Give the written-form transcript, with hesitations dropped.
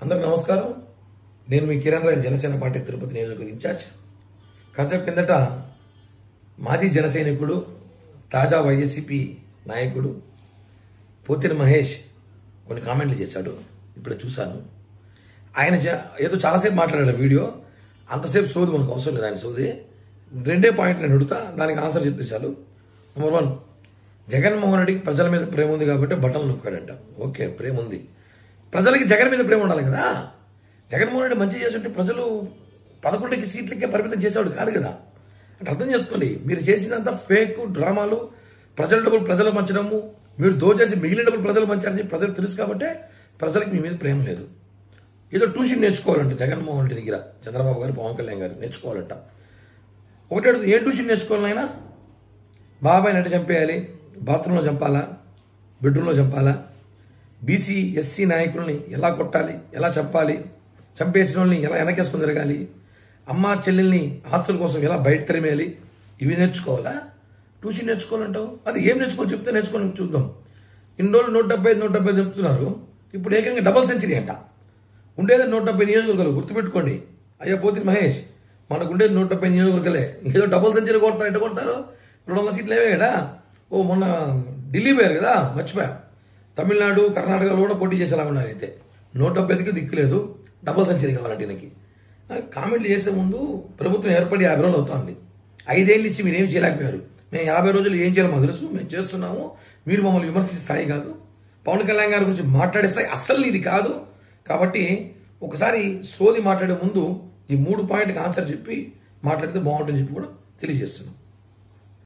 అందరికీ నమస్కారం. నేను మీ కిరణ్ రాయల్, జనసేన పార్టీ తిరుపతి నియోజకవర్గ ఇన్ఛార్జ్. కాసేపు కిందట మాజీ జనసైనికుడు, తాజా వైఎస్సీపీ నాయకుడు పోతిరి మహేష్ కొన్ని కామెంట్లు చేశాడు. ఇప్పుడు చూశాను. ఆయన ఏదో చాలాసేపు మాట్లాడాడు వీడియో. అంతసేపు సోది మనకు అవసరం లేదు. ఆయన సోది రెండే పాయింట్లు నేను అడుగుతా, దానికి ఆన్సర్ చెప్తే చాలు. నెంబర్ 1, జగన్మోహన్ రెడ్డికి ప్రజల మీద ప్రేమ ఉంది కాబట్టి బట్టలు నొక్కాడంట. ఓకే, ప్రేమ ఉంది. ప్రజలకి జగన్ మీద ప్రేమ ఉండాలి కదా. జగన్మోహన్ రెడ్డి మంచి చేస్తుంటే ప్రజలు 11 సీట్లకే పరిమితం చేసేవాడు కాదు కదా. అంటే అర్థం చేసుకోండి, మీరు చేసినంత ఫేక్ డ్రామాలు, ప్రజల డబ్బులు ప్రజలు పంచడము, మీరు దోచేసి మిగిలిన డబ్బులు ప్రజలు పంచారని చెప్పి ప్రజలు తెలుసు కాబట్టి ప్రజలకు మీ మీద ప్రేమ లేదు. ఏదో ట్యూషన్ నేర్చుకోవాలంట జగన్మోహన్ రెడ్డి దగ్గర, చంద్రబాబు గారు, పవన్ కళ్యాణ్ గారు నేర్చుకోవాలంట. ఒకటే అడుగుతుంది, ఏం ట్యూషన్ నేర్చుకోవాలైనా? బాబాయ్ నటి చంపేయాలి, బాత్రూంలో చంపాలా, బెడ్రూమ్లో చంపాలా, బీసీ ఎస్సీ నాయకుల్ని ఎలా కొట్టాలి, ఎలా చంపాలి, చంపేసిన వాళ్ళని ఎలా వెనకేసుకుని తిరగాలి, అమ్మ చెల్లెల్ని ఆస్తుల కోసం ఎలా బయట తరిమేయాలి, ఇవి నేర్చుకోవాలా? ట్యూషన్ నేర్చుకోవాలంటావు? అది ఏం నేర్చుకోవాలి చెప్తే నేర్చుకొని చూద్దాం. ఇన్ని రోజులు 175 చెప్తున్నారు, ఇప్పుడు ఏకంగా డబల్ సెంచరీ అంట. ఉండేది 170 నియోజకవర్గాలు, గుర్తుపెట్టుకోండి. అయ్యా పోతిరి మహేష్, మనకు ఉండేది 170 నియోజకవర్గాలే. ఏదో డబల్ సెంచరీ కొడతారు, ఎట్ట కొడతారు? 200 సీట్లు ఏవే కదా. ఓ మొన్న ఢిల్లీ పోయారు కదా, మర్చిపోయా. తమిళనాడు, కర్ణాటకలో కూడా పోటీ చేసేలా ఉన్నారు. అయితే 170కి దిక్కులేదు, డబల్ సెంచరీ కావాలంటే దీనికి. కామెంట్లు చేసే ముందు ప్రభుత్వం ఏర్పడి 50 రోజులు అవుతుంది. 5 ఏళ్ళు ఇచ్చి మీరు ఏం చేయలేకపోయారు. మేము 50 రోజులు ఏం చేయాలో మాకు తెలుసు, మేము చేస్తున్నాము. మీరు మమ్మల్ని విమర్శించే స్థాయి కాదు, పవన్ కళ్యాణ్ గారి గురించి మాట్లాడే స్థాయి అస్సలు ఇది కాదు. కాబట్టి ఒకసారి సోది మాట్లాడే ముందు ఈ 3 పాయింట్కి ఆన్సర్ చెప్పి మాట్లాడితే బాగుంటుందని చెప్పి కూడా తెలియజేస్తున్నాం.